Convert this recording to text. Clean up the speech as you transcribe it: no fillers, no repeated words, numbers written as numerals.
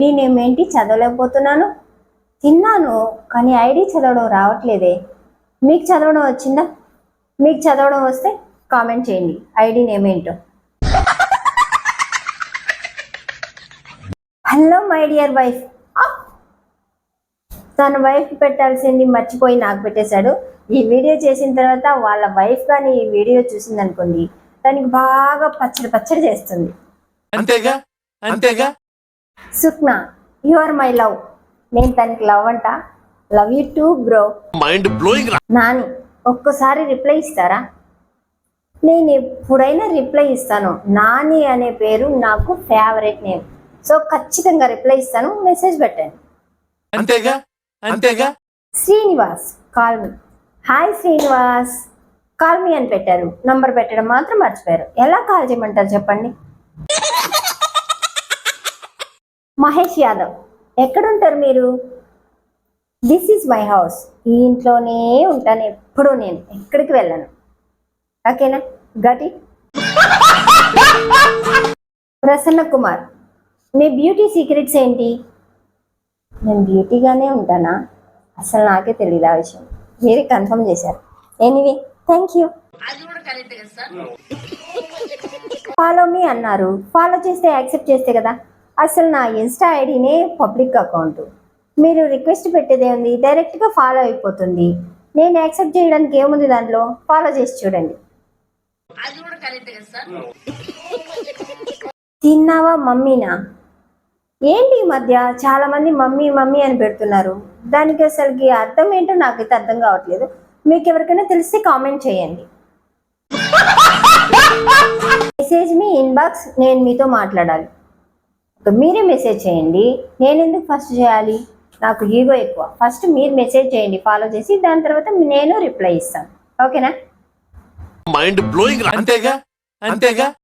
నేనేమేంటి చదవలేకపోతున్నాను. తిన్నాను కానీ ఐడి చదవడం రావట్లేదే. మీకు చదవడం వచ్చిందా? మీకు చదవడం వస్తే కామెంట్ చేయండి ఐడి నేమ్ ఏంటో. Hello my dear wife. తన వైఫ్ పెట్టాల్సింది మర్చిపోయి నాకు పెట్టేశాడు. ఈ వీడియో చేసిన తర్వాత వాళ్ళ వైఫ్ కానీ ఈ వీడియో చూసిందనుకోండి, దానికి బాగా పచ్చడి చేస్తుంది. అంతేగా అంతేగా. Sukhna, you are my love. నేను తనకి లవ్ అంట. Love you too bro. Mind blowing. Nani, ఒక్కసారి రిప్లై ఇస్తారా? నేను ఎప్పుడైనా రిప్లై ఇస్తాను. నాని అనే పేరు నాకు ఫేవరెట్ నేమ్. సో ఖచ్చితంగా రిప్లై ఇస్తాను. మెసేజ్ పెట్టండి. అంతేగా అంతేగా. Srinivas, call me. Hi Srinivas, call me అని పెట్టారు. నంబర్ పెట్టడం మాత్రం మర్చిపోయారు. ఎలా కాల్ చేయమంటారు చెప్పండి? మహేష్ యాదవ్, ఎక్కడుంటారు మీరు? This is my house. ఈ ఇంట్లోనే ఉంటాను ఎప్పుడు, నేను ఎక్కడికి వెళ్ళను. ఓకేనా? Got it. Prasanna Kumar, me beauty secrets ఏంటి? నేను బ్యూటీగానే ఉంటానా? అసలు నాకే తెలియదు ఆ విషయం. మీరే కన్ఫర్మ్ చేశారు. Anyway, thank you. Follow me అన్నారు. ఫాలో చేస్తే యాక్సెప్ట్ చేస్తే కదా. అసలు నా ఇన్స్టా ఐడినే పబ్లిక్ అకౌంట్. మీరు రిక్వెస్ట్ పెట్టేదే ఉంది, డైరెక్ట్గా ఫాలో అయిపోతుంది. నేను యాక్సెప్ట్ చేయడానికి ఏముంది దాంట్లో? ఫాలో చేసి చూడండి. తిన్నావా మమ్మీనా? ఏంటి ఈ మధ్య చాలా మంది మమ్మీ మమ్మీ అని పెడుతున్నారు. దానికి అసలుకి అర్థం ఏంటో నాకైతే అర్థం కావట్లేదు. మీకు ఎవరికైనా తెలిస్తే కామెంట్ చేయండి. మెసేజ్ మీ ఇన్బాక్స్, నేను మీతో మాట్లాడాలి. మీరే మెసేజ్ చేయండి. నేను ఎందుకు ఫస్ట్ చేయాలి? నాకు ఈగో ఎక్కువ. ఫస్ట్ మీరు మెసేజ్ చేయండి ఫాలో చేసి, దాని తర్వాత నేను రిప్లై ఇస్తాను. ఓకేనా? Mind blowing. అంతేగా అంతేగా.